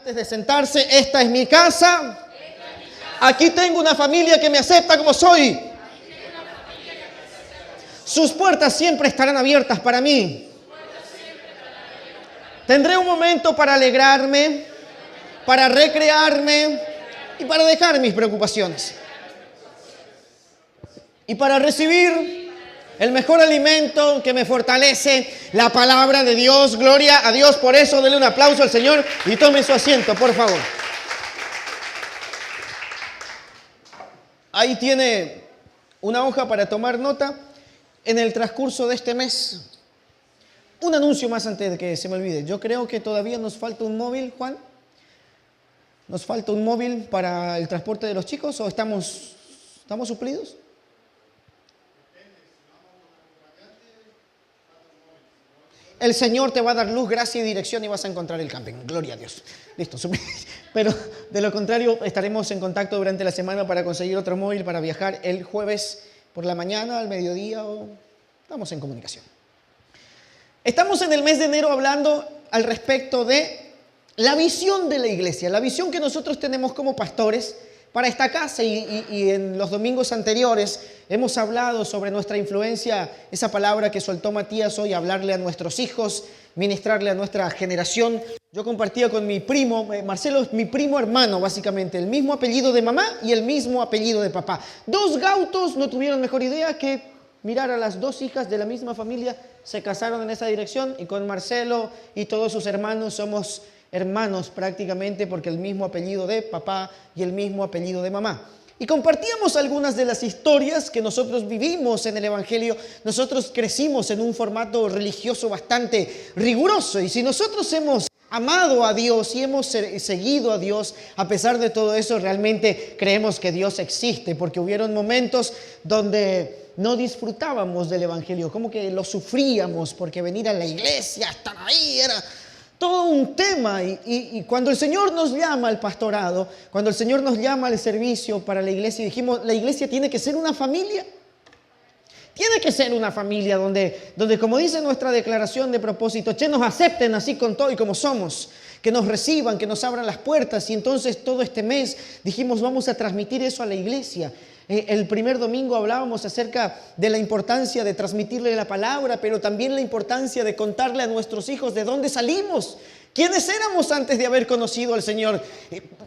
antes de sentarse, esta es mi casa. Aquí tengo una familia que me acepta como soy. Sus puertas siempre estarán abiertas para mí. Tendré un momento para alegrarme, para recrearme y para dejar mis preocupaciones. Y para recibir el mejor alimento que me fortalece, la palabra de Dios. Gloria a Dios por eso. Denle un aplauso al Señor y tome su asiento, por favor. Ahí tiene una hoja para tomar nota. En el transcurso de este mes, un anuncio más antes de que se me olvide. Yo creo que todavía nos falta un móvil, Juan. ¿Nos falta un móvil para el transporte de los chicos o estamos suplidos? El Señor te va a dar luz, gracia y dirección y vas a encontrar el camping. Gloria a Dios. Listo. Pero de lo contrario, estaremos en contacto durante la semana para conseguir otro móvil para viajar el jueves por la mañana, al mediodía, o estamos en comunicación. Estamos en el mes de enero hablando al respecto de la visión de la iglesia, la visión que nosotros tenemos como pastores para esta casa y en los domingos anteriores hemos hablado sobre nuestra influencia, esa palabra que soltó Matías hoy, hablarle a nuestros hijos, ministrarle a nuestra generación. Yo compartía con mi primo, Marcelo es mi primo hermano básicamente, el mismo apellido de mamá y el mismo apellido de papá. Dos gautos no tuvieron mejor idea que mirar a las dos hijas de la misma familia, se casaron en esa dirección y con Marcelo y todos sus hermanos somos hermanos prácticamente porque el mismo apellido de papá y el mismo apellido de mamá. Y compartíamos algunas de las historias que nosotros vivimos en el Evangelio. Nosotros crecimos en un formato religioso bastante riguroso y si nosotros hemos amado a Dios y hemos seguido a Dios, a pesar de todo eso, realmente creemos que Dios existe, porque hubieron momentos donde no disfrutábamos del Evangelio, como que lo sufríamos, porque venir a la iglesia, estar ahí, era todo un tema. Y cuando el Señor nos llama al pastorado, cuando el Señor nos llama al servicio para la iglesia, dijimos, la iglesia tiene que ser una familia. Tiene que ser una familia donde como dice nuestra declaración de propósito, nos acepten así con todo y como somos, que nos reciban, que nos abran las puertas. Y entonces todo este mes dijimos, vamos a transmitir eso a la iglesia. El primer domingo hablábamos acerca de la importancia de transmitirle la palabra, pero también la importancia de contarle a nuestros hijos de dónde salimos. ¿Quiénes éramos antes de haber conocido al Señor?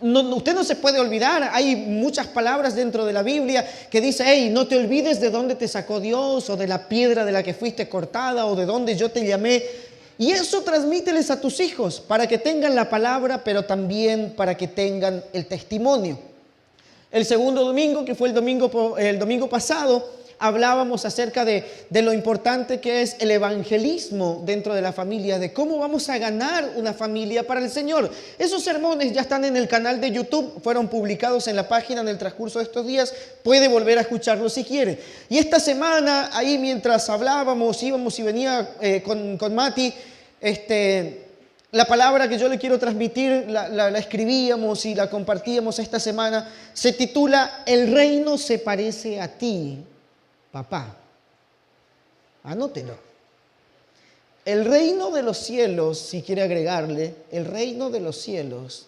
Usted no se puede olvidar, hay muchas palabras dentro de la Biblia que dice, hey, no te olvides de dónde te sacó Dios, o de la piedra de la que fuiste cortada, o de dónde yo te llamé. Y eso transmíteles a tus hijos, para que tengan la palabra, pero también para que tengan el testimonio. El segundo domingo, que fue el domingo pasado, hablábamos acerca de lo importante que es el evangelismo dentro de la familia, de cómo vamos a ganar una familia para el Señor. Esos sermones ya están en el canal de YouTube, fueron publicados en la página en el transcurso de estos días, puede volver a escucharlos si quiere. Y esta semana, ahí mientras hablábamos, íbamos y venía con Mati, la palabra que yo le quiero transmitir, la escribíamos y la compartíamos esta semana, se titula El reino se parece a ti, papá. Anótelo. El reino de los cielos, si quiere agregarle, el reino de los cielos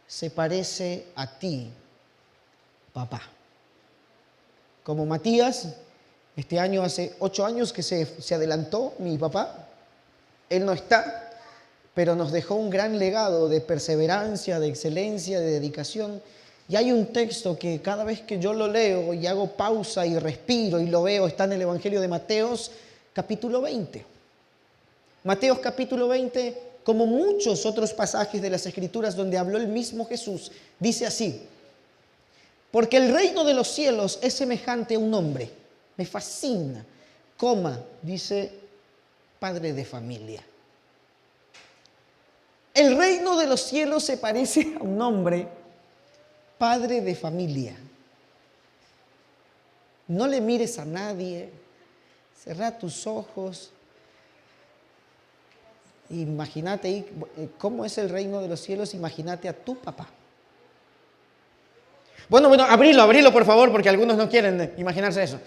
se parece a ti, papá. Como Matías, este año hace 8 años que se adelantó mi papá. Él no está, pero nos dejó un gran legado de perseverancia, de excelencia, de dedicación. Y hay un texto que cada vez que yo lo leo y hago pausa y respiro y lo veo, está en el Evangelio de Mateos, capítulo 20. Mateos capítulo 20, como muchos otros pasajes de las Escrituras donde habló el mismo Jesús, dice así: porque el reino de los cielos es semejante a un hombre. Me fascina. Dice padre de familia. El reino de los cielos se parece a un hombre, padre de familia. No le mires a nadie, cerrá tus ojos. Imagínate ahí cómo es el reino de los cielos, imagínate a tu papá. Bueno, abrilo por favor, porque algunos no quieren imaginarse eso.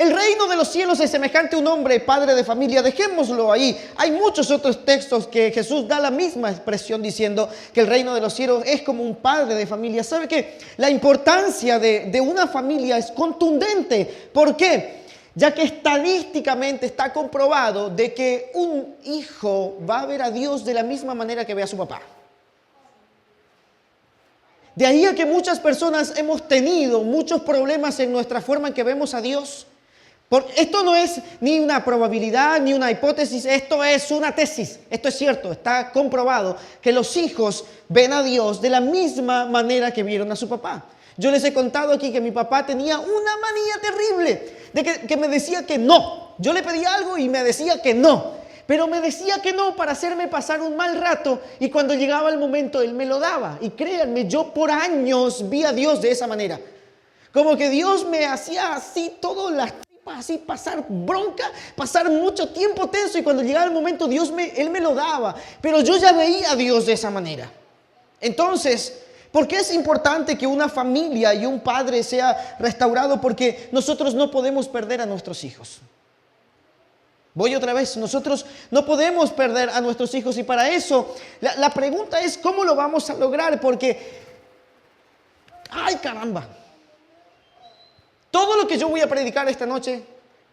El reino de los cielos es semejante a un hombre, padre de familia. Dejémoslo ahí. Hay muchos otros textos que Jesús da la misma expresión diciendo que el reino de los cielos es como un padre de familia. ¿Sabe qué? La importancia de una familia es contundente. ¿Por qué? Ya que estadísticamente está comprobado de que un hijo va a ver a Dios de la misma manera que ve a su papá. De ahí a que muchas personas hemos tenido muchos problemas en nuestra forma en que vemos a Dios. Esto no es ni una probabilidad ni una hipótesis, esto es una tesis. Esto es cierto, está comprobado que los hijos ven a Dios de la misma manera que vieron a su papá. Yo les he contado aquí que mi papá tenía una manía terrible de que me decía que no. Yo le pedía algo y me decía que no. Pero me decía que no para hacerme pasar un mal rato y cuando llegaba el momento él me lo daba. Y créanme, yo por años vi a Dios de esa manera. Como que Dios me hacía así todas las tripas, así pasar bronca, pasar mucho tiempo tenso y cuando llegaba el momento Él me lo daba. Pero yo ya veía a Dios de esa manera. Entonces, ¿por qué es importante que una familia y un padre sea restaurado? Porque nosotros no podemos perder a nuestros hijos. Voy otra vez, nosotros no podemos perder a nuestros hijos y para eso la pregunta es ¿cómo lo vamos a lograr? Porque, ¡ay caramba! Todo lo que yo voy a predicar esta noche,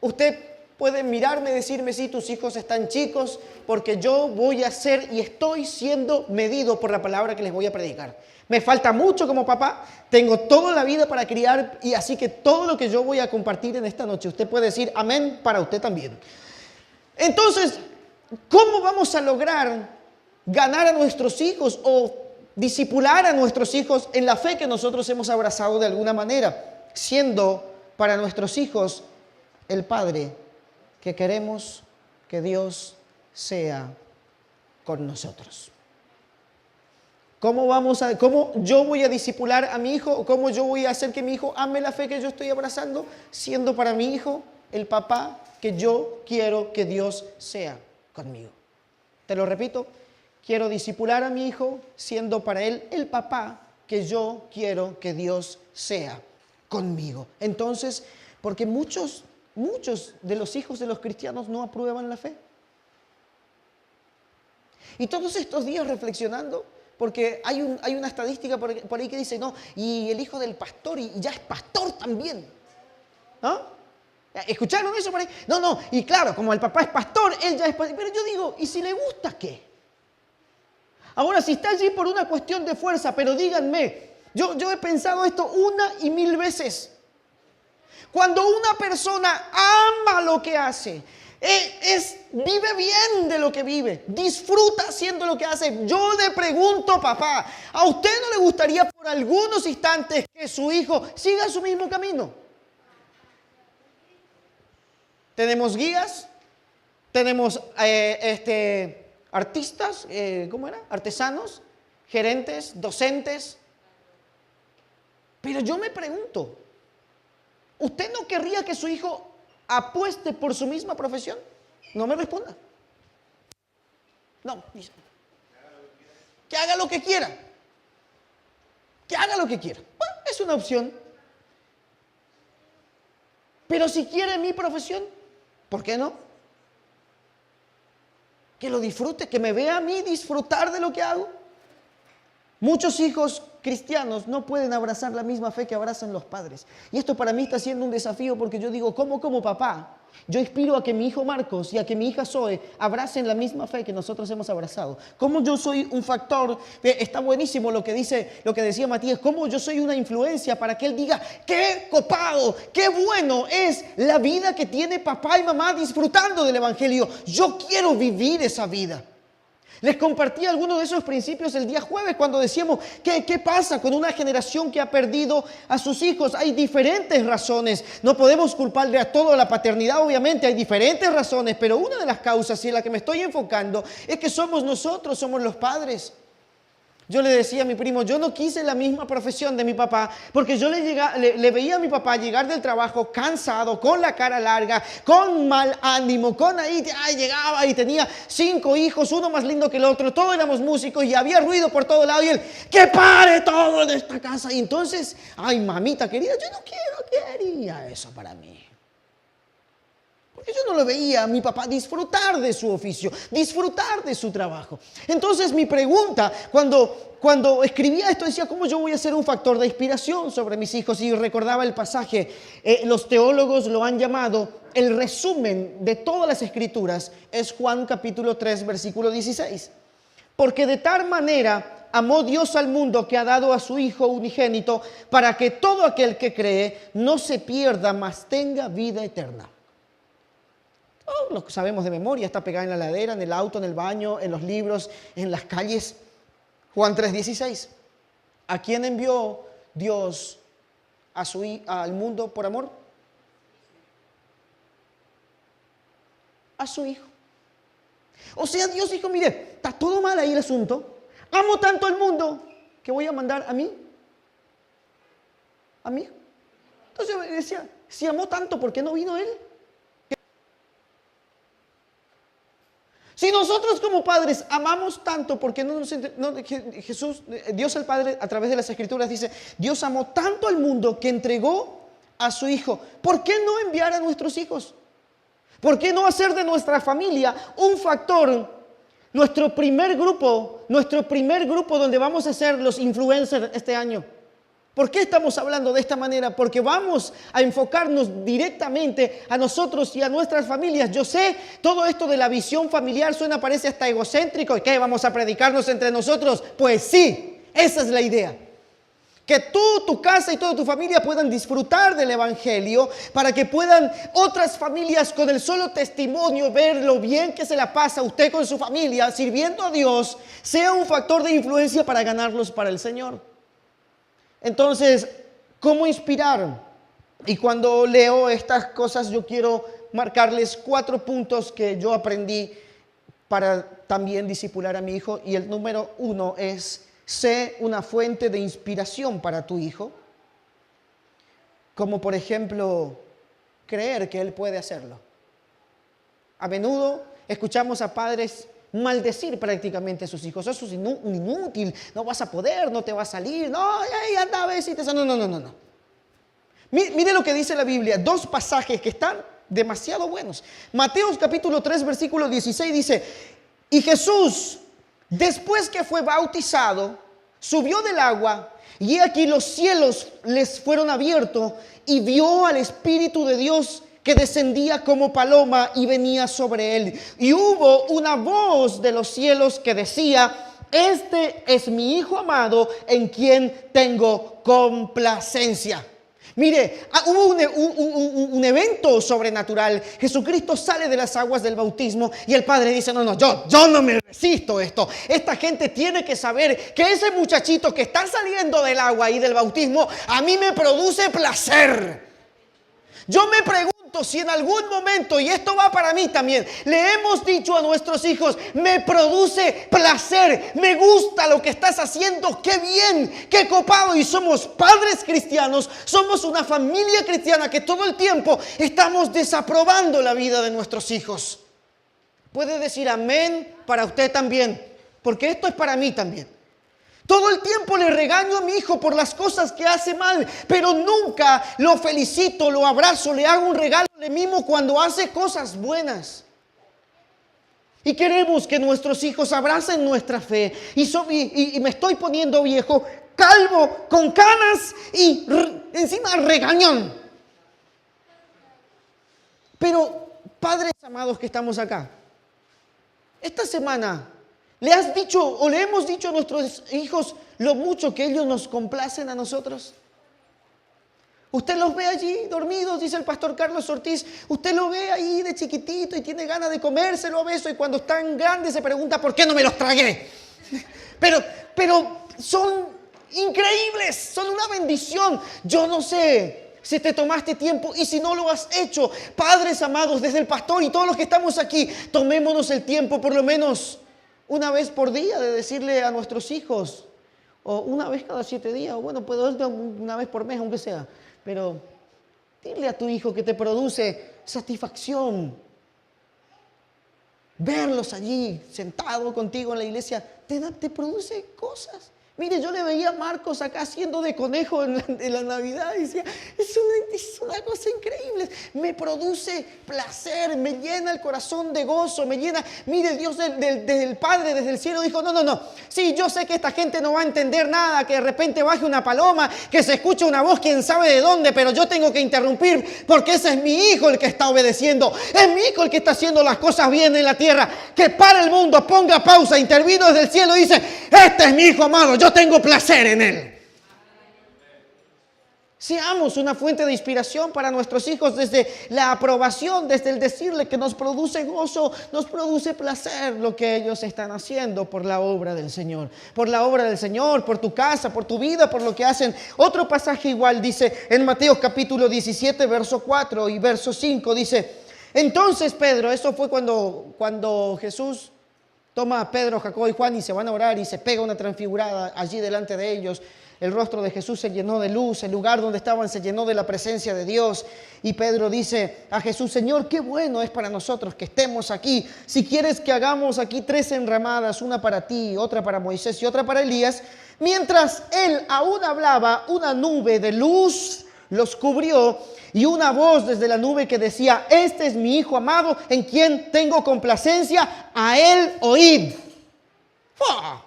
usted puede mirarme y decirme si tus hijos están chicos, porque yo voy a ser y estoy siendo medido por la palabra que les voy a predicar. Me falta mucho como papá, tengo toda la vida para criar y así que todo lo que yo voy a compartir en esta noche, usted puede decir amén para usted también. Entonces, ¿cómo vamos a lograr ganar a nuestros hijos o discipular a nuestros hijos en la fe que nosotros hemos abrazado de alguna manera? Siendo para nuestros hijos el Padre que queremos que Dios sea con nosotros. ¿Cómo yo voy a discipular a mi hijo? ¿Cómo yo voy a hacer que mi hijo ame la fe que yo estoy abrazando? Siendo para mi hijo el papá que yo quiero que Dios sea conmigo. Te lo repito, quiero discipular a mi hijo siendo para él el papá que yo quiero que Dios sea conmigo. Entonces, porque muchos de los hijos de los cristianos no aprueban la fe. Y todos estos días reflexionando, porque hay una estadística por ahí que dice, no, y el hijo del pastor y ya es pastor también. ¿No? ¿Escucharon eso por ahí? No, y claro, como el papá es pastor, él ya es pastor. Pero yo digo, ¿y si le gusta qué? Ahora, si está allí por una cuestión de fuerza, pero díganme, yo he pensado esto una y mil veces. Cuando una persona ama lo que hace, vive bien de lo que vive, disfruta haciendo lo que hace. Yo le pregunto, papá, ¿a usted no le gustaría por algunos instantes que su hijo siga su mismo camino? Tenemos guías, tenemos artistas, artesanos, gerentes, docentes. Pero yo me pregunto, ¿usted no querría que su hijo apueste por su misma profesión? No me responda. No, dice. Que haga lo que quiera. Que haga lo que quiera. Bueno, es una opción. Pero si quiere mi profesión, ¿por qué no? Que lo disfrute, que me vea a mí disfrutar de lo que hago. Muchos hijos cristianos no pueden abrazar la misma fe que abrazan los padres. Y esto para mí está siendo un desafío porque yo digo, ¿cómo como papá? Yo inspiro a que mi hijo Marcos y a que mi hija Zoe abracen la misma fe que nosotros hemos abrazado. ¿Cómo yo soy un factor? Está buenísimo lo que decía Matías. ¿Cómo yo soy una influencia para que él diga, qué copado, qué bueno es la vida que tiene papá y mamá disfrutando del Evangelio? Yo quiero vivir esa vida. Les compartí algunos de esos principios el día jueves cuando decíamos, ¿qué pasa con una generación que ha perdido a sus hijos? Hay diferentes razones. No podemos culparle a todo la paternidad, obviamente hay diferentes razones, pero una de las causas y en la que me estoy enfocando es que somos los padres. Yo le decía a mi primo, yo no quise la misma profesión de mi papá, porque yo le veía a mi papá llegar del trabajo cansado, con la cara larga, con mal ánimo, llegaba y tenía 5 hijos, uno más lindo que el otro, todos éramos músicos y había ruido por todo lado y él, ¡que pare todo en esta casa! Y entonces, ay mamita querida, yo no quería eso para mí. Porque yo no lo veía a mi papá disfrutar de su oficio, disfrutar de su trabajo. Entonces mi pregunta, cuando escribía esto, decía, ¿cómo yo voy a ser un factor de inspiración sobre mis hijos? Y recordaba el pasaje, los teólogos lo han llamado, el resumen de todas las escrituras es Juan capítulo 3, versículo 16. Porque de tal manera amó Dios al mundo que ha dado a su Hijo unigénito para que todo aquel que cree no se pierda, mas tenga vida eterna. Oh, lo sabemos de memoria, está pegada en la ladera, en el auto, en el baño, en los libros, en las calles. Juan 3:16. ¿A quién envió Dios al mundo por amor? A su Hijo. O sea, Dios dijo, mire, está todo mal ahí el asunto. Amo tanto al mundo que voy a mandar a mí. A mí. Entonces yo decía, si amó tanto, ¿por qué no vino Él? Si nosotros como padres amamos tanto, ¿por qué Jesús, Dios el Padre, a través de las Escrituras dice, Dios amó tanto al mundo que entregó a su Hijo? ¿Por qué no enviar a nuestros hijos? ¿Por qué no hacer de nuestra familia un factor, nuestro primer grupo donde vamos a ser los influencers este año? ¿Por qué estamos hablando de esta manera? Porque vamos a enfocarnos directamente a nosotros y a nuestras familias. Yo sé, todo esto de la visión familiar parece hasta egocéntrico. ¿Y qué? ¿Vamos a predicarnos entre nosotros? Pues sí, esa es la idea. Que tú, tu casa y toda tu familia puedan disfrutar del Evangelio para que puedan otras familias con el solo testimonio ver lo bien que se la pasa usted con su familia sirviendo a Dios, sea un factor de influencia para ganarlos para el Señor. Entonces, ¿cómo inspirar? Y cuando leo estas cosas yo quiero marcarles 4 puntos que yo aprendí para también discipular a mi hijo. Y el número 1 es: sé una fuente de inspiración para tu hijo, como por ejemplo, creer que él puede hacerlo. A menudo escuchamos a padres maldecir prácticamente a sus hijos. Eso es inútil, no vas a poder, no te va a salir, no, anda a ver si te sale. No. Mire lo que dice la Biblia, 2 pasajes que están demasiado buenos. Mateo capítulo 3, versículo 16 dice, y Jesús, después que fue bautizado, subió del agua, y aquí los cielos les fueron abiertos, y vio al Espíritu de Dios que descendía como paloma y venía sobre él. Y hubo una voz de los cielos que decía, este es mi Hijo amado, en quien tengo complacencia. Mire, hubo un evento sobrenatural. Jesucristo sale de las aguas del bautismo y el Padre dice, no, yo no me resisto esto. Esta gente tiene que saber que ese muchachito que está saliendo del agua y del bautismo, a mí me produce placer. Yo me pregunto si en algún momento, y esto va para mí también, le hemos dicho a nuestros hijos, me produce placer, me gusta lo que estás haciendo, qué bien, qué copado. Y somos padres cristianos, somos una familia cristiana que todo el tiempo estamos desaprobando la vida de nuestros hijos. Puede decir amén para usted también, porque esto es para mí también. Todo el tiempo le regaño a mi hijo por las cosas que hace mal, pero nunca lo felicito, lo abrazo, le hago un regalo, le mimo cuando hace cosas buenas. Y queremos que nuestros hijos abracen nuestra fe. Y me estoy poniendo viejo, calvo, con canas y encima regañón. Pero, padres amados que estamos acá, esta semana ¿le has dicho o le hemos dicho a nuestros hijos lo mucho que ellos nos complacen a nosotros? Usted los ve allí dormidos, dice el pastor Carlos Ortiz. Usted lo ve ahí de chiquitito y tiene ganas de comérselo a beso. Y cuando están grandes se pregunta, ¿por qué no me los tragué? Pero son increíbles, son una bendición. Yo no sé si te tomaste tiempo y si no lo has hecho. Padres amados, desde el pastor y todos los que estamos aquí, tomémonos el tiempo por lo menos una vez por día de decirle a nuestros hijos, o una vez cada 7 días, o bueno, puedo ser una vez por mes, aunque sea, pero dile a tu hijo que te produce satisfacción. Verlos allí, sentados contigo en la iglesia, te produce cosas. Mire, yo le veía a Marcos acá haciendo de conejo en la Navidad y decía, es una cosa increíble, me produce placer, me llena el corazón de gozo, me llena. Mire, Dios desde el Padre, desde el cielo dijo, no, sí, yo sé que esta gente no va a entender nada, que de repente baje una paloma, que se escuche una voz, quién sabe de dónde, pero yo tengo que interrumpir porque ese es mi hijo el que está obedeciendo, es mi hijo el que está haciendo las cosas bien en la tierra, que para el mundo, ponga pausa, intervino desde el cielo y dice, este es mi hijo amado, yo tengo placer en él. Seamos una fuente de inspiración para nuestros hijos desde la aprobación, desde el decirle que nos produce gozo, nos produce placer lo que ellos están haciendo por la obra del Señor. Por la obra del Señor, por tu casa, por tu vida, por lo que hacen. Otro pasaje igual dice en Mateo capítulo 17, verso 4 y verso 5, dice, entonces Pedro, eso fue cuando Jesús toma a Pedro, Jacobo y Juan y se van a orar y se pega una transfigurada allí delante de ellos. El rostro de Jesús se llenó de luz, el lugar donde estaban se llenó de la presencia de Dios. Y Pedro dice a Jesús, Señor, qué bueno es para nosotros que estemos aquí. Si quieres que hagamos aquí 3 enramadas, una para ti, otra para Moisés y otra para Elías. Mientras él aún hablaba, una nube de luz los cubrió y una voz desde la nube que decía, este es mi hijo amado en quien tengo complacencia, a él oíd. ¡Fua!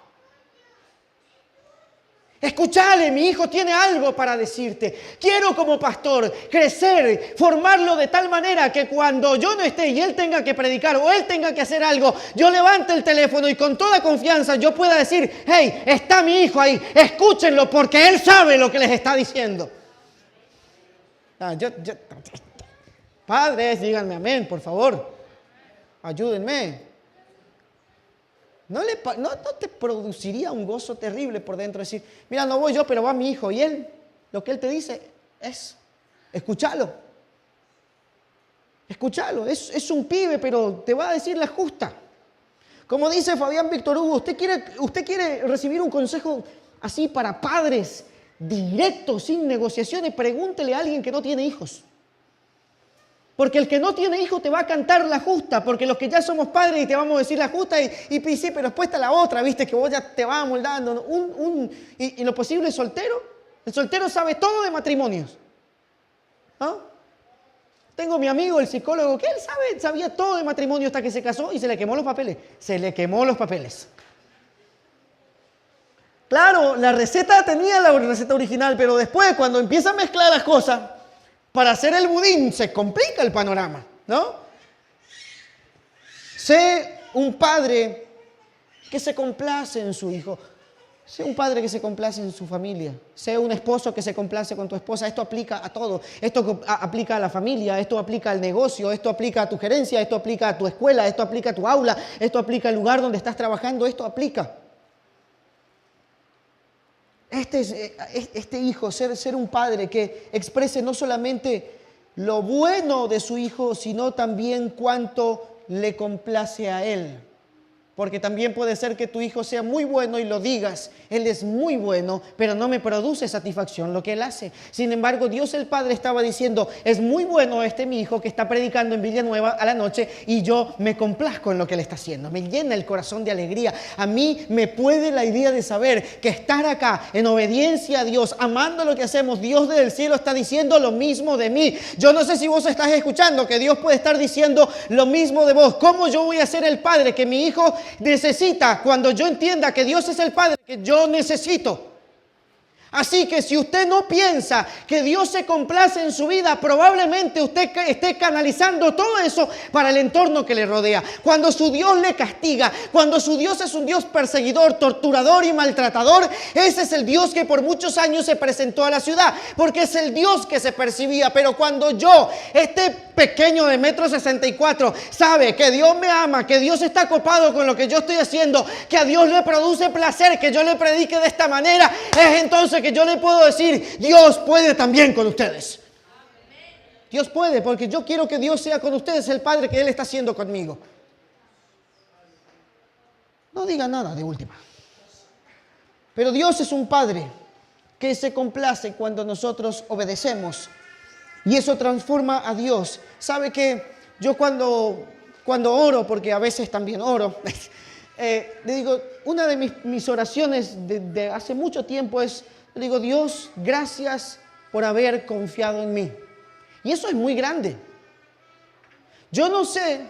Escúchale, mi hijo tiene algo para decirte. Quiero como pastor crecer, formarlo de tal manera que cuando yo no esté y él tenga que predicar o él tenga que hacer algo, yo levante el teléfono y con toda confianza yo pueda decir, hey, está mi hijo ahí, escúchenlo porque él sabe lo que les está diciendo. Padres, díganme amén, por favor. Ayúdenme. ¿No te produciría un gozo terrible por dentro? Decir, mira, no voy yo, pero va mi hijo. Y él, lo que él te dice es, escúchalo. Escúchalo. Es un pibe, pero te va a decir la justa. Como dice Fabián Víctor Hugo, usted quiere recibir un consejo así para padres, directo, sin negociaciones, pregúntele a alguien que no tiene hijos. Porque el que no tiene hijo te va a cantar la justa, porque los que ya somos padres y te vamos a decir la justa y sí, pero después está la otra, viste, que vos ya te vas amoldando. Y lo posible soltero, el soltero sabe todo de matrimonios. ¿Ah? Tengo mi amigo, el psicólogo, que él sabía todo de matrimonio hasta que se casó y se le quemó los papeles. Se le quemó los papeles. Claro, la receta tenía la receta original, pero después cuando empieza a mezclar las cosas, para hacer el budín se complica el panorama, ¿no? Sé un padre que se complace en su hijo. Sé un padre que se complace en su familia. Sé un esposo que se complace con tu esposa. Esto aplica a todo. Esto aplica a la familia, esto aplica al negocio, esto aplica a tu gerencia, esto aplica a tu escuela, esto aplica a tu aula, esto aplica al lugar donde estás trabajando, esto aplica. Este hijo, ser un padre que exprese no solamente lo bueno de su hijo, sino también cuánto le complace a él. Porque también puede ser que tu hijo sea muy bueno y lo digas, él es muy bueno, pero no me produce satisfacción lo que él hace. Sin embargo, Dios el Padre estaba diciendo, es muy bueno mi hijo que está predicando en Villanueva a la noche y yo me complazco en lo que él está haciendo. Me llena el corazón de alegría. A mí me puede la idea de saber que estar acá en obediencia a Dios, amando lo que hacemos, Dios desde el cielo está diciendo lo mismo de mí. Yo no sé si vos estás escuchando que Dios puede estar diciendo lo mismo de vos. ¿Cómo yo voy a ser el padre que mi hijo necesita cuando yo entienda que Dios es el Padre que yo necesito? Así que si usted no piensa que Dios se complace en su vida, probablemente usted esté canalizando todo eso para el entorno que le rodea. Cuando su Dios le castiga, cuando su Dios es un Dios perseguidor, torturador y maltratador, ese es el Dios que por muchos años se presentó a la ciudad, porque es el Dios que se percibía. Pero cuando yo, este pequeño de 1,64 m, sabe que Dios me ama, que Dios está copado con lo que yo estoy haciendo, que a Dios le produce placer que yo le predique de esta manera, es entonces que yo le puedo decir, Dios puede también con ustedes. Dios puede, porque yo quiero que Dios sea con ustedes el Padre que Él está haciendo conmigo. No diga nada de última. Pero Dios es un Padre que se complace cuando nosotros obedecemos. Y eso transforma a Dios. ¿Sabe que yo cuando oro, porque a veces también oro, le digo, una de mis oraciones de hace mucho tiempo es, le digo, Dios, gracias por haber confiado en mí. Y eso es muy grande. Yo no sé,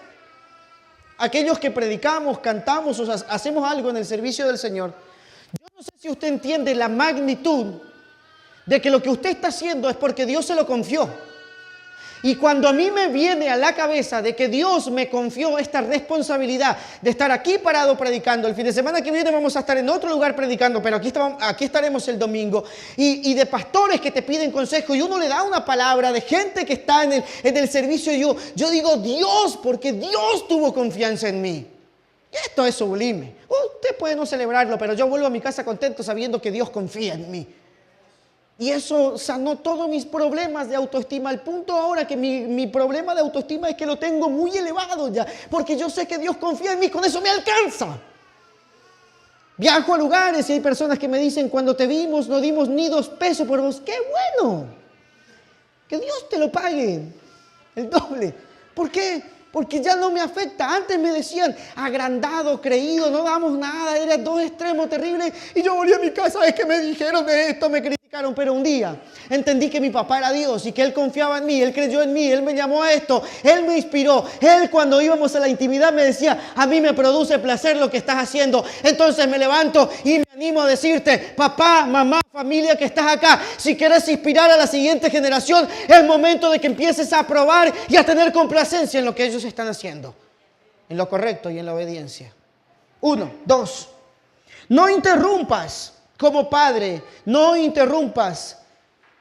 aquellos que predicamos, cantamos o hacemos algo en el servicio del Señor, yo no sé si usted entiende la magnitud de que lo que usted está haciendo es porque Dios se lo confió. Y cuando a mí me viene a la cabeza de que Dios me confió esta responsabilidad de estar aquí parado predicando, el fin de semana que viene vamos a estar en otro lugar predicando, pero aquí estaremos el domingo, y de pastores que te piden consejo, y uno le da una palabra, de gente que está en el servicio, y yo digo, Dios, porque Dios tuvo confianza en mí. Y esto es sublime. Usted puede no celebrarlo, pero yo vuelvo a mi casa contento sabiendo que Dios confía en mí. Y eso sanó todos mis problemas de autoestima. Al punto ahora que mi problema de autoestima es que lo tengo muy elevado ya. Porque yo sé que Dios confía en mí, con eso me alcanza. Viajo a lugares y hay personas que me dicen, cuando te vimos no dimos ni 2 pesos por vos. ¡Qué bueno! Que Dios te lo pague el doble. ¿Por qué? Porque ya no me afecta. Antes me decían, agrandado, creído, no damos nada, eran 2 extremos terribles. Y yo volví a mi casa, es que me dijeron de esto, me criticaron. Pero un día entendí que mi papá era Dios y que Él confiaba en mí, Él creyó en mí, Él me llamó a esto, Él me inspiró. Él, cuando íbamos a la intimidad, me decía, a mí me produce placer lo que estás haciendo. Entonces me levanto y me animo a decirte, papá, mamá, familia que estás acá, si quieres inspirar a la siguiente generación, es momento de que empieces a probar y a tener complacencia en lo que ellos están haciendo, en lo correcto y en la obediencia. 1, 2, no interrumpas como padre, no interrumpas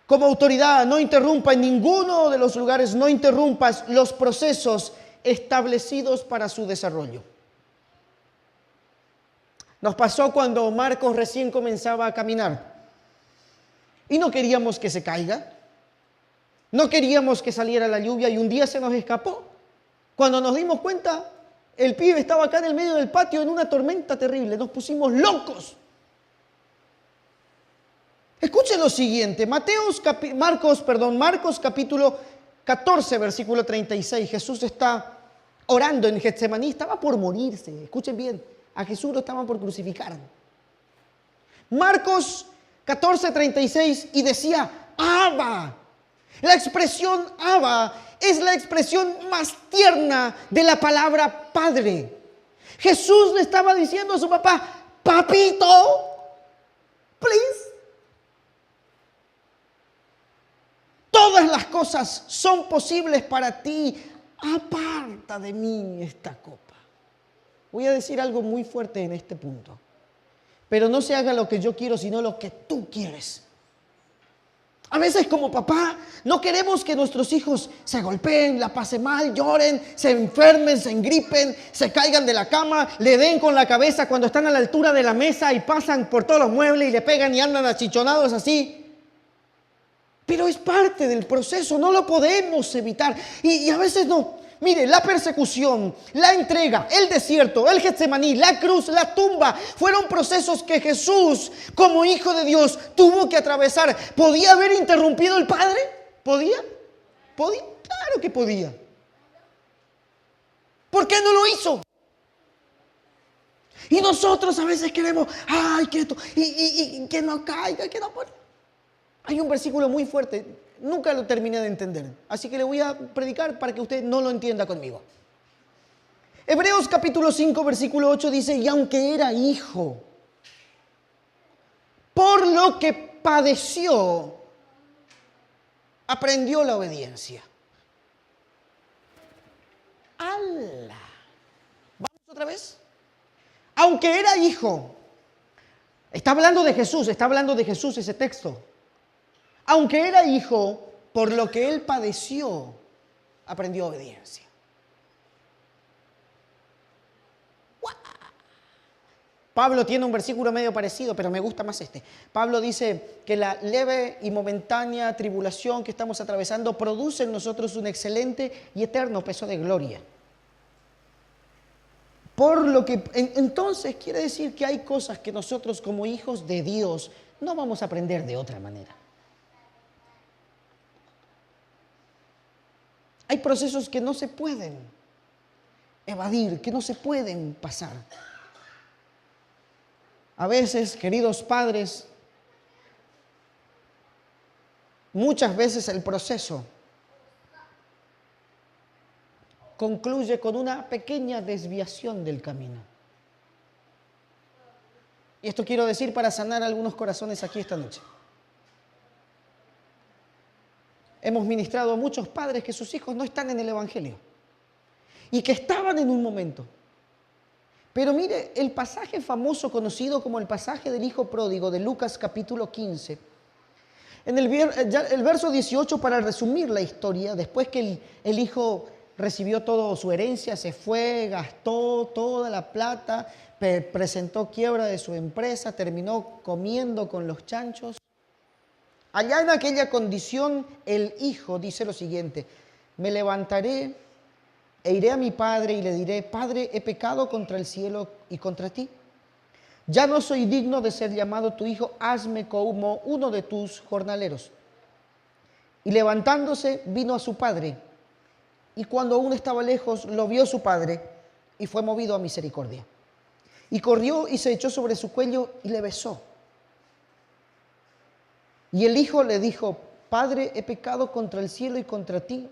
como autoridad, no interrumpas en ninguno de los lugares, no interrumpas los procesos establecidos para su desarrollo. Nos pasó cuando Marcos recién comenzaba a caminar y no queríamos que se caiga, no queríamos que saliera la lluvia y un día se nos escapó. Cuando nos dimos cuenta, el pibe estaba acá en el medio del patio en una tormenta terrible. Nos pusimos locos. Escuchen lo siguiente. Marcos capítulo 14, versículo 36. Jesús está orando en Getsemaní. Estaba por morirse. Escuchen bien. A Jesús lo estaban por crucificar. Marcos 14, 36. Y decía, Abba. La expresión Abba es la expresión más tierna de la palabra padre. Jesús le estaba diciendo a su papá, papito, please. Todas las cosas son posibles para ti. Aparta de mí esta copa. Voy a decir algo muy fuerte en este punto. Pero no se haga lo que yo quiero, sino lo que tú quieres. A veces como papá no queremos que nuestros hijos se golpeen, la pasen mal, lloren, se enfermen, se engripen, se caigan de la cama, le den con la cabeza cuando están a la altura de la mesa y pasan por todos los muebles y le pegan y andan achichonados así. Pero es parte del proceso, no lo podemos evitar. Y a veces no. Mire, la persecución, la entrega, el desierto, el Getsemaní, la cruz, la tumba, fueron procesos que Jesús, como Hijo de Dios, tuvo que atravesar. ¿Podía haber interrumpido el Padre? ¿Podía? ¿Podía? Claro que podía. ¿Por qué no lo hizo? Y nosotros a veces queremos, ay, que esto, y que no caiga, que no pone. Hay un versículo muy fuerte. Nunca lo terminé de entender. Así que le voy a predicar para que usted no lo entienda conmigo. Hebreos capítulo 5, versículo 8 dice, y aunque era hijo, por lo que padeció, aprendió la obediencia. ¡Hala! ¿Vamos otra vez? Aunque era hijo. Está hablando de Jesús ese texto. Aunque era hijo, por lo que él padeció, aprendió obediencia. ¡Wow! Pablo tiene un versículo medio parecido, pero me gusta más este. Pablo dice que la leve y momentánea tribulación que estamos atravesando produce en nosotros un excelente y eterno peso de gloria. Por lo que, entonces quiere decir que hay cosas que nosotros como hijos de Dios no vamos a aprender de otra manera. Hay procesos que no se pueden evadir, que no se pueden pasar. A veces, queridos padres, muchas veces el proceso concluye con una pequeña desviación del camino. Y esto quiero decir para sanar algunos corazones aquí esta noche. Hemos ministrado a muchos padres que sus hijos no están en el Evangelio y que estaban en un momento. Pero mire, el pasaje famoso conocido como el pasaje del hijo pródigo de Lucas capítulo 15, en el verso 18, para resumir la historia, después que el hijo recibió toda su herencia, se fue, gastó toda la plata, presentó quiebra de su empresa, terminó comiendo con los chanchos. Allá en aquella condición, el hijo dice lo siguiente: me levantaré e iré a mi padre y le diré: Padre, he pecado contra el cielo y contra ti. Ya no soy digno de ser llamado tu hijo, hazme como uno de tus jornaleros. Y levantándose, vino a su padre. Y cuando aún estaba lejos, lo vio su padre y fue movido a misericordia. Y corrió y se echó sobre su cuello y le besó. Y el hijo le dijo: Padre, he pecado contra el cielo y contra ti.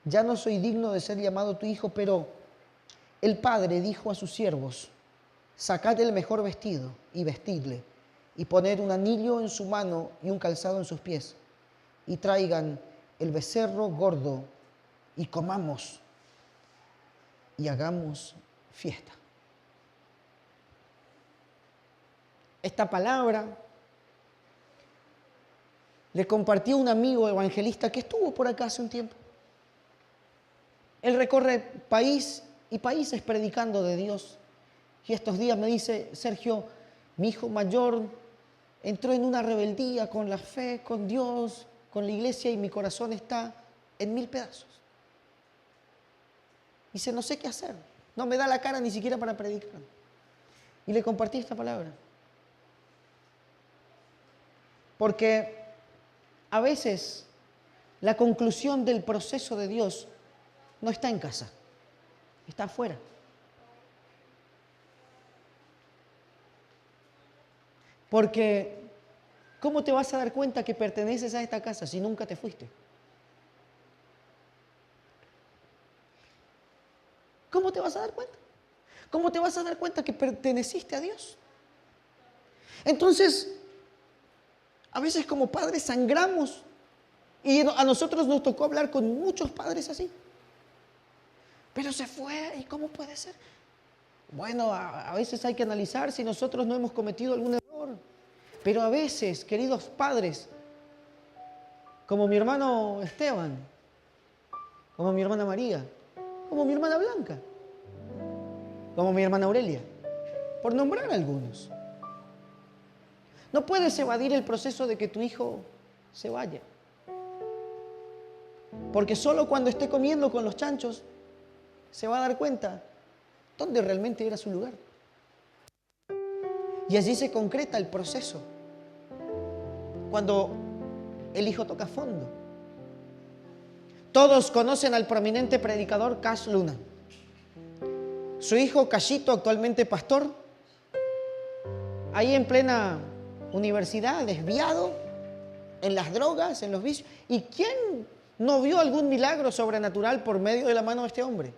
Ya no soy digno de ser llamado tu hijo. Pero el padre dijo a sus siervos: sacad el mejor vestido y vestidle, y poned un anillo en su mano y un calzado en sus pies, y traigan el becerro gordo, y comamos y hagamos fiesta. Esta palabra le compartió un amigo evangelista que estuvo por acá hace un tiempo. Él recorre país y países predicando de Dios. Y estos días me dice: Sergio, mi hijo mayor entró en una rebeldía con la fe, con Dios, con la iglesia, y mi corazón está en 1000 pedazos. Dice: no sé qué hacer, no me da la cara ni siquiera para predicar. Y le compartí esta palabra. Porque a veces la conclusión del proceso de Dios no está en casa, está afuera. Porque ¿cómo te vas a dar cuenta que perteneces a esta casa si nunca te fuiste? ¿Cómo te vas a dar cuenta? ¿Cómo te vas a dar cuenta que perteneciste a Dios? Entonces, a veces como padres sangramos, y a nosotros nos tocó hablar con muchos padres así. Pero se fue, ¿y cómo puede ser? Bueno, a veces hay que analizar si nosotros no hemos cometido algún error. Pero a veces, queridos padres, como mi hermano Esteban, como mi hermana María, como mi hermana Blanca, como mi hermana Aurelia, por nombrar algunos, no puedes evadir el proceso de que tu hijo se vaya. Porque solo cuando esté comiendo con los chanchos se va a dar cuenta dónde realmente era su lugar. Y allí se concreta el proceso. Cuando el hijo toca fondo. Todos conocen al prominente predicador Cash Luna. Su hijo Cashito, actualmente pastor, ahí en plena universidad, desviado, en las drogas, en los vicios. ¿Y quién no vio algún milagro sobrenatural por medio de la mano de este hombre?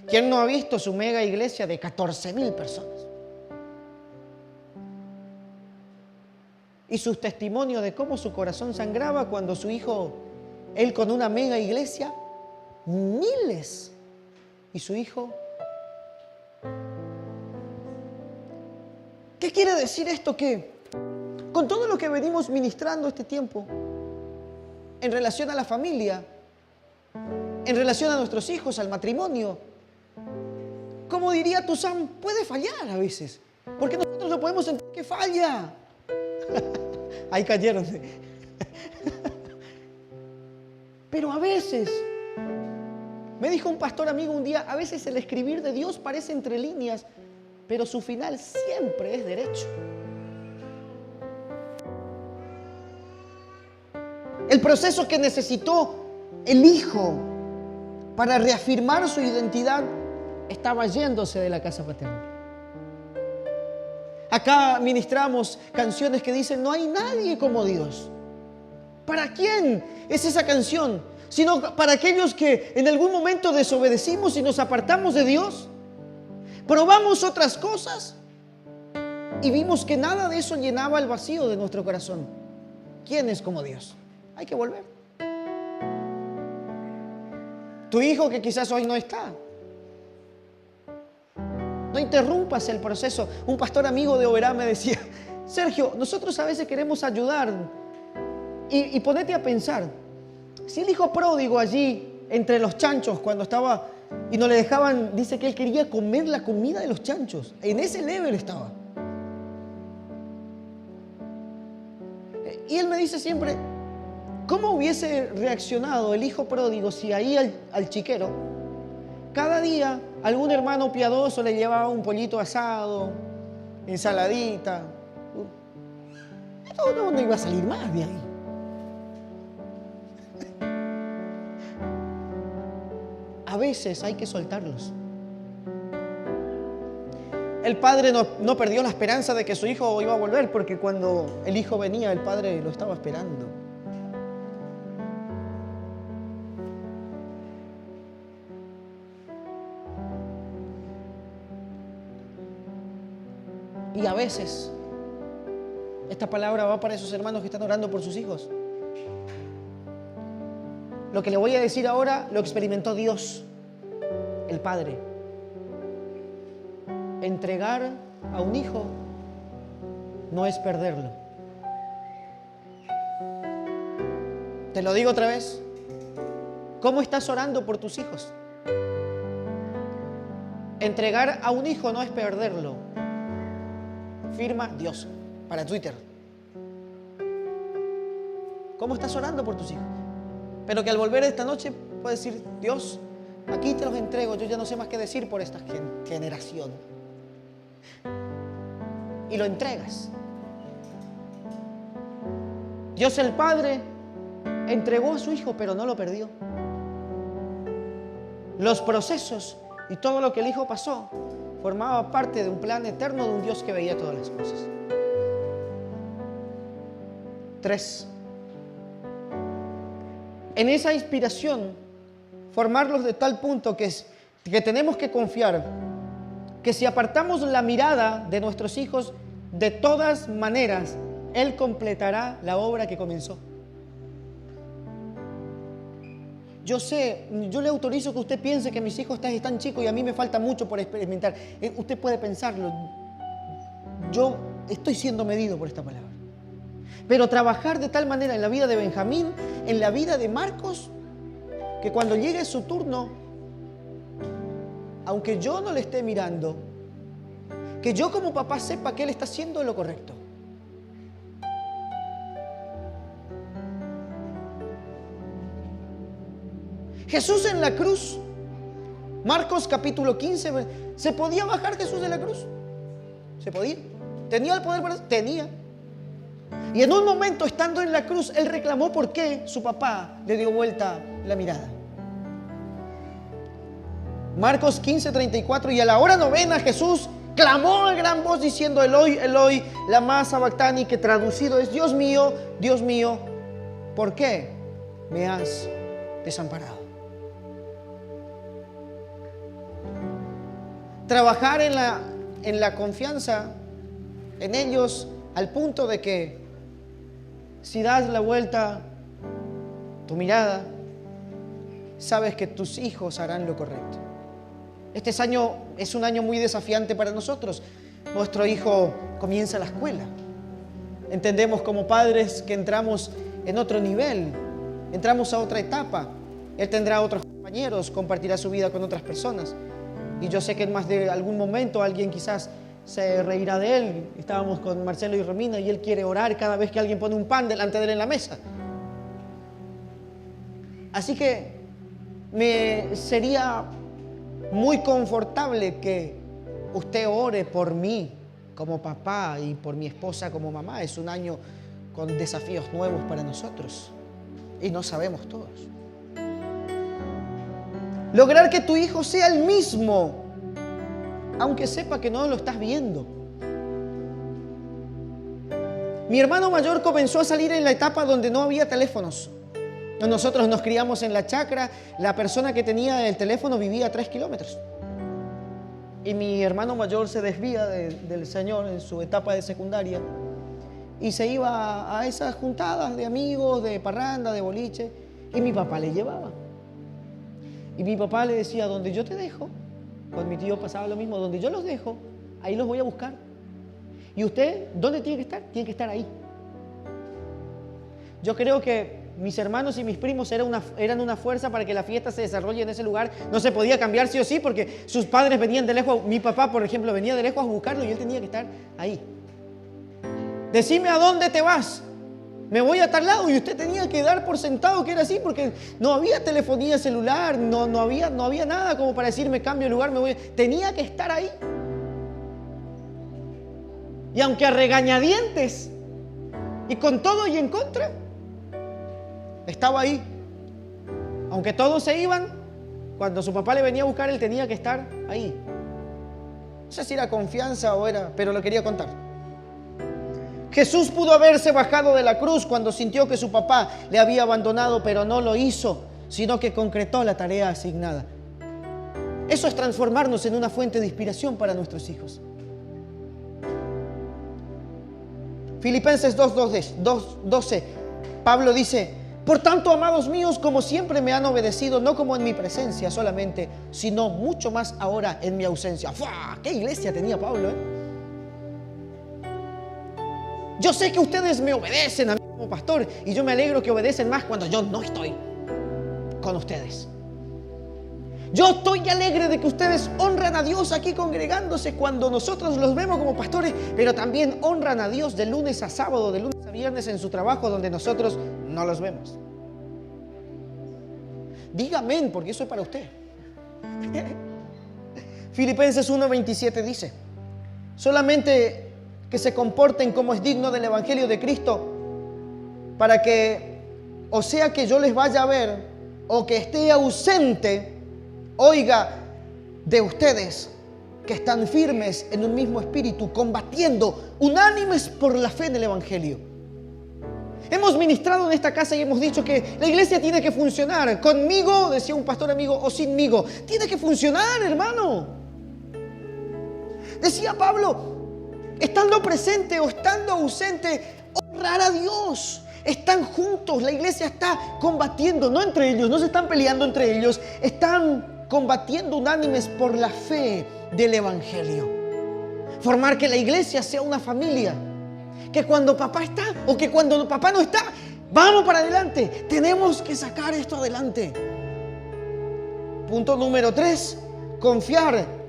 ¿Quién no ha visto su mega iglesia de 14,000 personas? Y sus testimonios de cómo su corazón sangraba cuando su hijo, él con una mega iglesia, miles, y su hijo. ¿Qué quiere decir esto? Que con todo lo que venimos ministrando este tiempo, en relación a la familia, en relación a nuestros hijos, al matrimonio, como diría Tuzán, puede fallar a veces, porque nosotros lo podemos sentir que falla. Ahí cayeron. Pero a veces, me dijo un pastor amigo un día, a veces el escribir de Dios parece entre líneas, pero su final siempre es derecho. El proceso que necesitó el hijo para reafirmar su identidad estaba yéndose de la casa paterna. Acá ministramos canciones que dicen, no hay nadie como Dios. ¿Para quién es esa canción? Sino para aquellos que en algún momento desobedecimos y nos apartamos de Dios. Probamos otras cosas y vimos que nada de eso llenaba el vacío de nuestro corazón. ¿Quién es como Dios? Hay que volver. Tu hijo que quizás hoy no está. No interrumpas el proceso. Un pastor amigo de Oberá me decía, Sergio, nosotros a veces queremos ayudar y ponete a pensar, si el hijo pródigo allí entre los chanchos cuando estaba y no le dejaban, dice que él quería comer la comida de los chanchos, en ese level estaba. Y él me dice siempre, ¿cómo hubiese reaccionado el hijo pródigo si ahí al chiquero cada día algún hermano piadoso le llevaba un pollito asado, ensaladita? No iba a salir más de ahí. A veces hay que soltarlos. El padre no perdió la esperanza de que su hijo iba a volver, porque cuando el hijo venía, el padre lo estaba esperando. Y a veces, esta palabra va para esos hermanos que están orando por sus hijos. Lo que le voy a decir ahora lo experimentó Dios, el Padre. Entregar a un hijo no es perderlo. Te lo digo otra vez. ¿Cómo estás orando por tus hijos? Entregar a un hijo no es perderlo. Firma Dios para Twitter. ¿Cómo estás orando por tus hijos? Pero que al volver esta noche puedes decir, Dios, aquí te los entrego, yo ya no sé más qué decir por esta generación. Y lo entregas. Dios el Padre entregó a su hijo, pero no lo perdió. Los procesos y todo lo que el hijo pasó formaba parte de un plan eterno de un Dios que veía todas las cosas. 3. En esa inspiración, formarlos de tal punto que tenemos que confiar que si apartamos la mirada de nuestros hijos, de todas maneras, Él completará la obra que comenzó. Yo sé, yo le autorizo que usted piense que mis hijos están chicos y a mí me falta mucho por experimentar. Usted puede pensarlo. Yo estoy siendo medido por esta palabra. Pero trabajar de tal manera en la vida de Benjamín, en la vida de Marcos, que cuando llegue su turno, aunque yo no le esté mirando, que yo como papá sepa que él está haciendo lo correcto. Jesús en la cruz, Marcos capítulo 15, ¿se podía bajar Jesús de la cruz? ¿Se podía? ¿Tenía el poder para eso? Tenía. Y en un momento, estando en la cruz, él reclamó por qué su papá le dio vuelta la mirada. Marcos 15, 34, y a la hora novena Jesús clamó a gran voz diciendo, Eloi, Eloi, lama sabactani, que traducido es, Dios mío, ¿por qué me has desamparado? Trabajar en la confianza en ellos al punto de que si das la vuelta tu mirada, sabes que tus hijos harán lo correcto. Este año es un año muy desafiante para nosotros. Nuestro hijo comienza la escuela. Entendemos como padres que entramos en otro nivel, entramos a otra etapa. Él tendrá otros compañeros, compartirá su vida con otras personas. Y yo sé que en más de algún momento alguien quizás se reirá de él. Estábamos con Marcelo y Romina y él quiere orar cada vez que alguien pone un pan delante de él en la mesa. Así que me sería muy confortable que usted ore por mí como papá y por mi esposa como mamá. Es un año con desafíos nuevos para nosotros y no sabemos todos. Lograr que tu hijo sea el mismo, aunque sepa que no lo estás viendo. Mi hermano mayor comenzó a salir en la etapa donde no había teléfonos. Nosotros nos criamos en la chacra. La persona que tenía el teléfono vivía a 3 kilómetros. Y mi hermano mayor se desvía del Señor en su etapa de secundaria y se iba a esas juntadas de amigos, de parranda, de boliche, y mi papá le llevaba. Y mi papá le decía, donde yo te dejo, con mi tío pasaba lo mismo, donde yo los dejo, ahí los voy a buscar. ¿Y usted dónde tiene que estar? Tiene que estar ahí. Yo creo que mis hermanos y mis primos eran una fuerza para que la fiesta se desarrolle en ese lugar. No se podía cambiar sí o sí porque sus padres venían de lejos. Mi papá, por ejemplo, venía de lejos a buscarlo y él tenía que estar ahí. Decime a dónde te vas. Me voy a tal lado, y usted tenía que dar por sentado que era así porque no había telefonía celular, no había nada como para decirme cambio de lugar, me voy. Tenía que estar ahí. Y aunque a regañadientes y con todo y en contra, estaba ahí. Aunque todos se iban, cuando su papá le venía a buscar, él tenía que estar ahí. No sé si era confianza o era, pero lo quería contar. Jesús pudo haberse bajado de la cruz cuando sintió que su papá le había abandonado, pero no lo hizo, sino que concretó la tarea asignada. Eso es transformarnos en una fuente de inspiración para nuestros hijos. Filipenses 2:12, Pablo dice: por tanto, amados míos, como siempre me han obedecido, no como en mi presencia solamente, sino mucho más ahora en mi ausencia. ¡Fua! ¡Qué iglesia tenía Pablo! Yo sé que ustedes me obedecen a mí como pastor, y yo me alegro que obedecen más cuando yo no estoy con ustedes. Yo estoy alegre de que ustedes honran a Dios aquí congregándose cuando nosotros los vemos como pastores, pero también honran a Dios de lunes a sábado, de lunes a viernes en su trabajo donde nosotros no los vemos. Diga amén, porque eso es para usted. Filipenses 1:27 dice: solamente que se comporten como es digno del Evangelio de Cristo, para que, o sea que yo les vaya a ver o que esté ausente, oiga de ustedes que están firmes en un mismo espíritu, combatiendo, unánimes por la fe en el Evangelio. Hemos ministrado en esta casa y hemos dicho que la iglesia tiene que funcionar. Conmigo, decía un pastor amigo, o sinmigo. Tiene que funcionar, hermano. Decía Pablo, estando presente o estando ausente, honrar a Dios. Están juntos, la iglesia está combatiendo, no entre ellos, no se están peleando entre ellos, están combatiendo unánimes por la fe del Evangelio. Formar que la iglesia sea una familia, que cuando papá está o que cuando papá no está, vamos para adelante, tenemos que sacar esto adelante. Punto número 3, confiar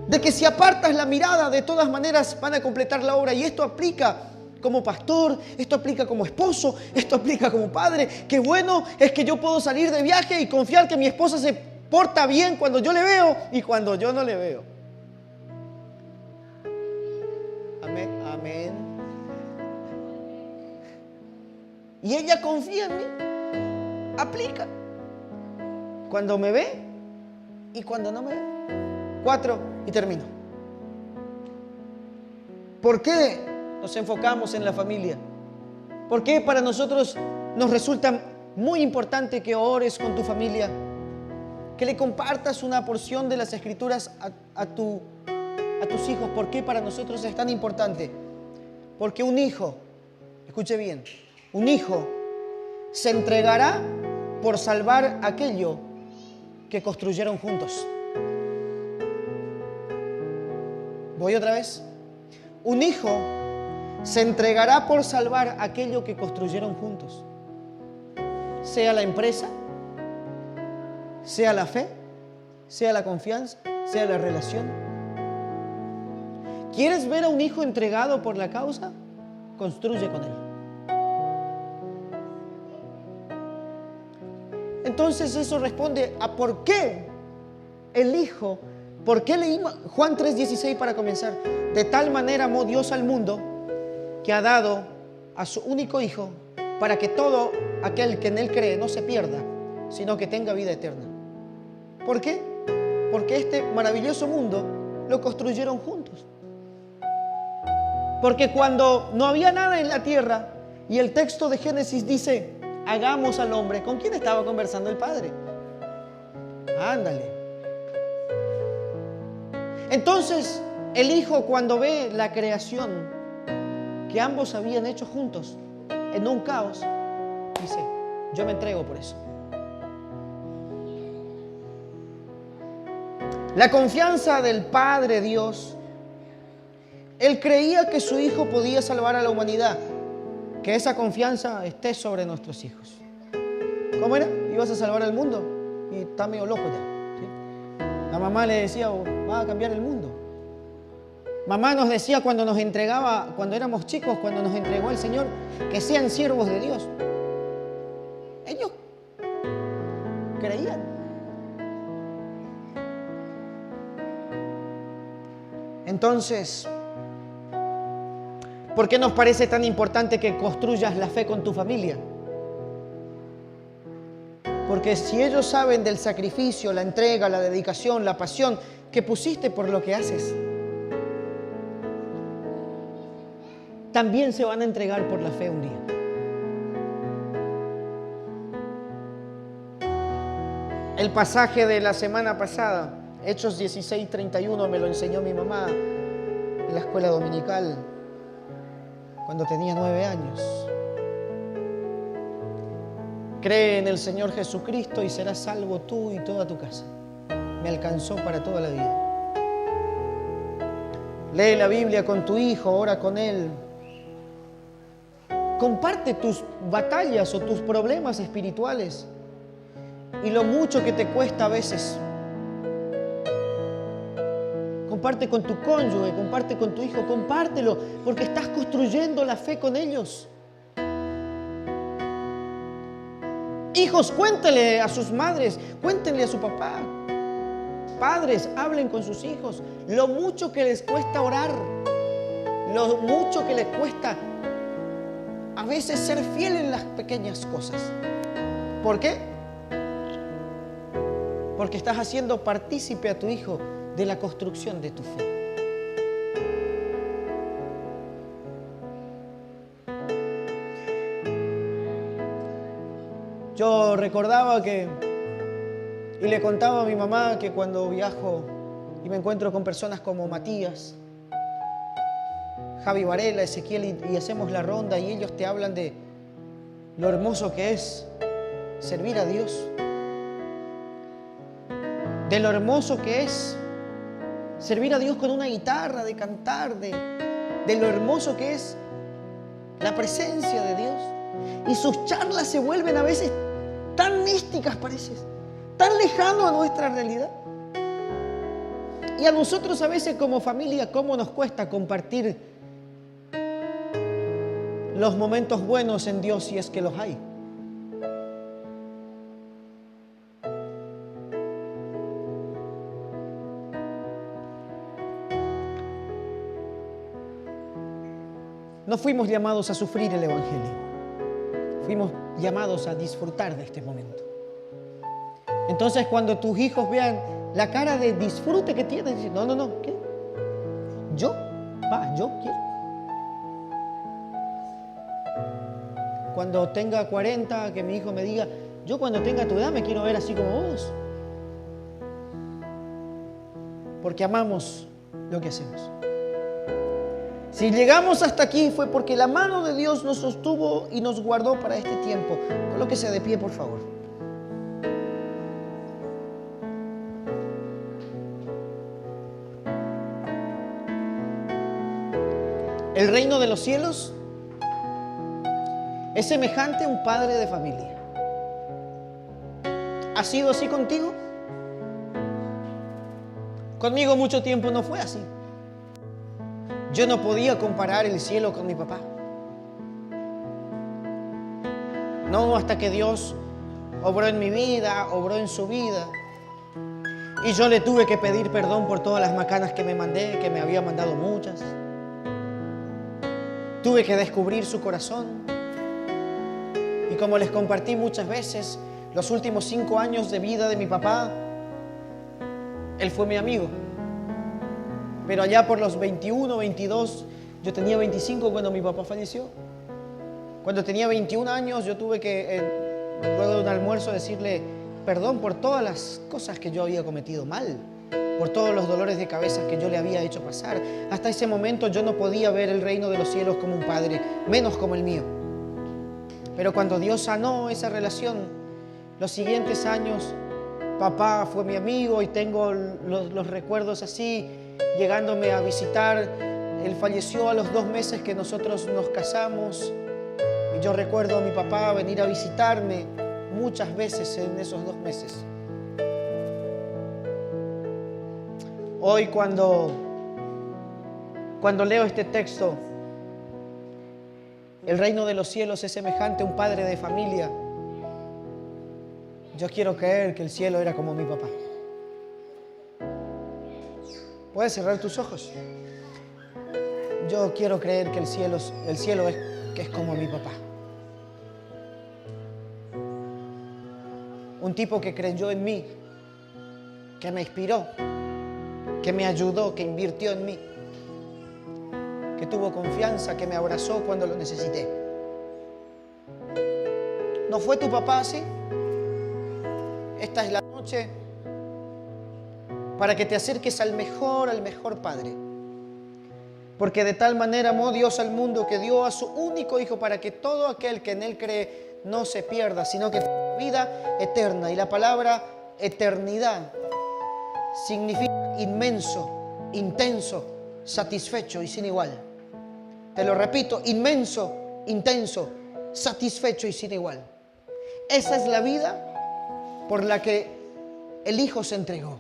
de que si apartas la mirada, de todas maneras van a completar la obra. Y esto aplica como pastor, esto aplica como esposo, esto aplica como padre. Qué bueno es que yo puedo salir de viaje y confiar que mi esposa se porta bien cuando yo le veo y cuando yo no le veo. Amén, amén. Y ella confía en mí. Aplica. Cuando me ve y cuando no me ve. 4, y termino. ¿Por qué nos enfocamos en la familia? ¿Por qué para nosotros nos resulta muy importante que ores con tu familia? Que le compartas una porción de las Escrituras a tus hijos. ¿Por qué para nosotros es tan importante? Porque un hijo, escuche bien, un hijo se entregará por salvar aquello que construyeron juntos. Voy otra vez. Un hijo se entregará por salvar aquello que construyeron juntos. Sea la empresa, sea la fe, sea la confianza, sea la relación. ¿Quieres ver a un hijo entregado por la causa? Construye con él. Entonces eso responde a por qué el hijo. ¿Por qué leímos Juan 3:16 para comenzar? De tal manera amó Dios al mundo que ha dado a su único hijo para que todo aquel que en él cree no se pierda, sino que tenga vida eterna. ¿Por qué? Porque este maravilloso mundo lo construyeron juntos. Porque cuando no había nada en la tierra y el texto de Génesis dice, hagamos al hombre, ¿con quién estaba conversando el Padre? Ándale. Entonces, el Hijo, cuando ve la creación que ambos habían hecho juntos en un caos, dice, yo me entrego por eso. La confianza del Padre Dios, Él creía que su Hijo podía salvar a la humanidad. Que esa confianza esté sobre nuestros hijos. ¿Cómo era? Ibas a salvar al mundo y está medio loco ya, ¿sí? La mamá le decía, va a cambiar el mundo. Mamá nos decía cuando nos entregaba, cuando éramos chicos, cuando nos entregó el Señor, que sean siervos de Dios. Ellos creían. Entonces, ¿por qué nos parece tan importante que construyas la fe con tu familia? Porque si ellos saben del sacrificio, la entrega, la dedicación, la pasión que pusiste por lo que haces, también se van a entregar por la fe un día. El pasaje de la semana pasada, Hechos 16:31, me lo enseñó mi mamá en la escuela dominical cuando tenía 9 años. Cree en el Señor Jesucristo y serás salvo tú y toda tu casa. Me alcanzó para toda la vida. Lee la Biblia con tu hijo, ora con él. Comparte tus batallas o tus problemas espirituales y lo mucho que te cuesta a veces. Comparte con tu cónyuge, comparte con tu hijo, compártelo, porque estás construyendo la fe con ellos. Hijos, cuéntenle a sus madres, cuéntenle a su papá. Padres, hablen con sus hijos. Lo mucho que les cuesta orar, lo mucho que les cuesta a veces ser fiel en las pequeñas cosas. ¿Por qué? Porque estás haciendo partícipe a tu hijo de la construcción de tu fe. Yo recordaba y le contaba a mi mamá que cuando viajo y me encuentro con personas como Matías, Javi Varela, Ezequiel, y hacemos la ronda y ellos te hablan de lo hermoso que es servir a Dios, de lo hermoso que es servir a Dios con una guitarra, de cantar, de lo hermoso que es la presencia de Dios. Y sus charlas se vuelven a veces tan místicas, parece, tan lejano a nuestra realidad. Y a nosotros a veces como familia, ¿cómo nos cuesta compartir los momentos buenos en Dios si es que los hay? No fuimos llamados a sufrir el Evangelio. Fuimos llamados a disfrutar de este momento. Entonces, cuando tus hijos vean la cara de disfrute que tienes, dicen, no, ¿qué? Yo quiero. Cuando tenga 40, que mi hijo me diga, yo cuando tenga tu edad me quiero ver así como vos. Porque amamos lo que hacemos. Si llegamos hasta aquí fue porque la mano de Dios nos sostuvo y nos guardó para este tiempo. Colóquese de pie, por favor. El reino de los cielos es semejante a un padre de familia. ¿Ha sido así contigo? Conmigo mucho tiempo no fue así. Yo no podía comparar el cielo con mi papá. No hasta que Dios obró en mi vida, obró en su vida. Y yo le tuve que pedir perdón por todas las macanas que me mandé, que me había mandado muchas. Tuve que descubrir su corazón. Y como les compartí muchas veces, los últimos 5 años de vida de mi papá, él fue mi amigo. Pero allá por los 21, 22, Yo tenía 25 cuando mi papá falleció. Cuando tenía 21 años yo tuve que, luego de un almuerzo, decirle perdón por todas las cosas que yo había cometido mal, por todos los dolores de cabeza que yo le había hecho pasar. Hasta ese momento yo no podía ver el reino de los cielos como un padre, menos como el mío. Pero cuando Dios sanó esa relación, los siguientes años, papá fue mi amigo y tengo los recuerdos así, llegándome a visitar. Él falleció a los 2 meses que nosotros nos casamos. Y yo recuerdo a mi papá venir a visitarme muchas veces en esos 2 meses. Hoy cuando leo este texto, el reino de los cielos es semejante a un padre de familia. Yo quiero creer que el cielo era como mi papá. ¿Puedes cerrar tus ojos? Yo quiero creer que el cielo es como mi papá. Un tipo que creyó en mí, que me inspiró, que me ayudó, que invirtió en mí, que tuvo confianza, que me abrazó cuando lo necesité. ¿No fue tu papá así? Esta es la noche para que te acerques al mejor Padre. Porque de tal manera amó Dios al mundo que dio a su único Hijo para que todo aquel que en Él cree no se pierda, sino que tenga vida eterna. Y la palabra eternidad significa inmenso, intenso, satisfecho y sin igual. Te lo repito, inmenso, intenso, satisfecho y sin igual. Esa es la vida por la que el Hijo se entregó,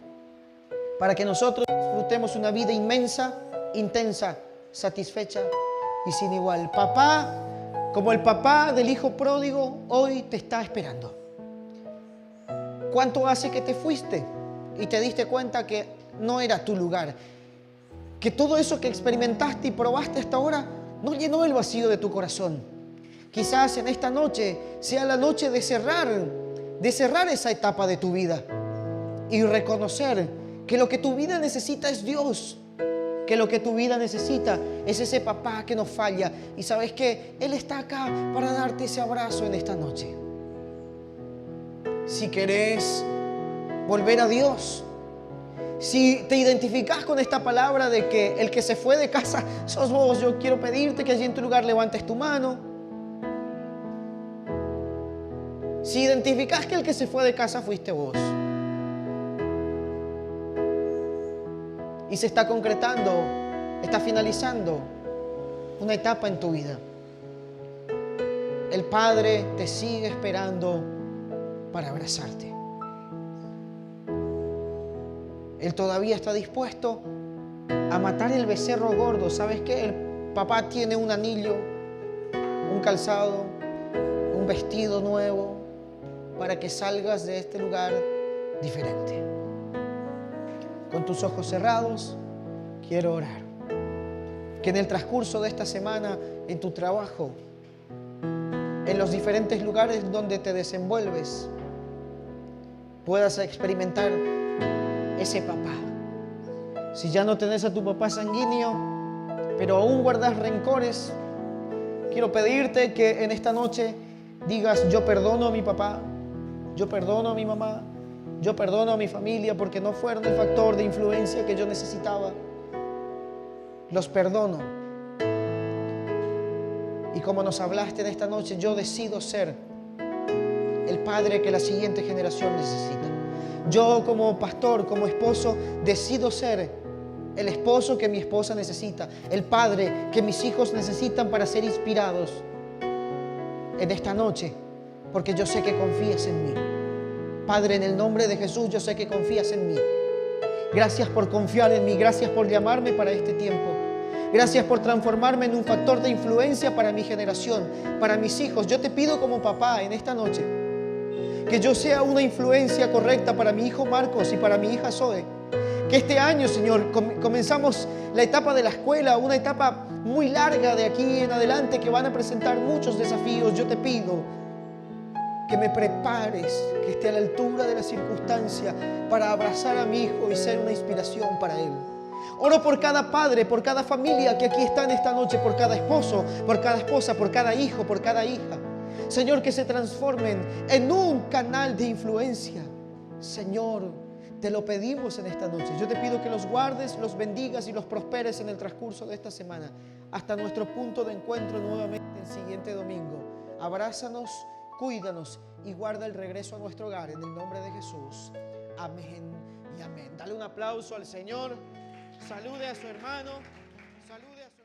para que nosotros disfrutemos una vida inmensa, intensa, satisfecha y sin igual. Papá, como el papá del hijo pródigo, hoy te está esperando. ¿Cuánto hace que te fuiste y te diste cuenta que no era tu lugar? Que todo eso que experimentaste y probaste hasta ahora no llenó el vacío de tu corazón. Quizás en esta noche sea la noche de cerrar esa etapa de tu vida y reconocer que lo que tu vida necesita es Dios, que lo que tu vida necesita es ese papá que no falla. Y sabes que Él está acá para darte ese abrazo en esta noche. Si querés volver a Dios, si te identificás con esta palabra de que el que se fue de casa sos vos, yo quiero pedirte que allí en tu lugar levantes tu mano. Si identificás que el que se fue de casa fuiste vos y se está concretando, está finalizando una etapa en tu vida, el Padre te sigue esperando para abrazarte. Él todavía está dispuesto a matar el becerro gordo. ¿Sabes qué? El papá tiene un anillo, un calzado, un vestido nuevo para que salgas de este lugar diferente. Con tus ojos cerrados, quiero orar. Que en el transcurso de esta semana, en tu trabajo, en los diferentes lugares donde te desenvuelves, puedas experimentar ese papá. Si ya no tenés a tu papá sanguíneo, pero aún guardas rencores, quiero pedirte que en esta noche digas: yo perdono a mi papá, yo perdono a mi mamá, yo perdono a mi familia porque no fueron el factor de influencia que yo necesitaba. Los perdono. Y como nos hablaste en esta noche, yo decido ser el padre que la siguiente generación necesita. Yo como pastor, como esposo, decido ser el esposo que mi esposa necesita, el padre que mis hijos necesitan para ser inspirados en esta noche, porque yo sé que confías en mí. Padre, en el nombre de Jesús, yo sé que confías en mí. Gracias por confiar en mí, gracias por llamarme para este tiempo. Gracias por transformarme en un factor de influencia para mi generación, para mis hijos. Yo te pido como papá en esta noche que yo sea una influencia correcta para mi hijo Marcos y para mi hija Zoe. Que este año, Señor, comenzamos la etapa de la escuela, una etapa muy larga de aquí en adelante que van a presentar muchos desafíos. Yo te pido que me prepares, que esté a la altura de la circunstancia para abrazar a mi hijo y ser una inspiración para él. Oro por cada padre, por cada familia que aquí está en esta noche, por cada esposo, por cada esposa, por cada hijo, por cada hija. Señor, que se transformen en un canal de influencia. Señor, te lo pedimos en esta noche. Yo te pido que los guardes, los bendigas y los prosperes en el transcurso de esta semana, hasta nuestro punto de encuentro nuevamente el siguiente domingo. Abrázanos, cuídanos y guarda el regreso a nuestro hogar en el nombre de Jesús. Amén y amén. Dale un aplauso al Señor. Salude a su hermano. Salude a su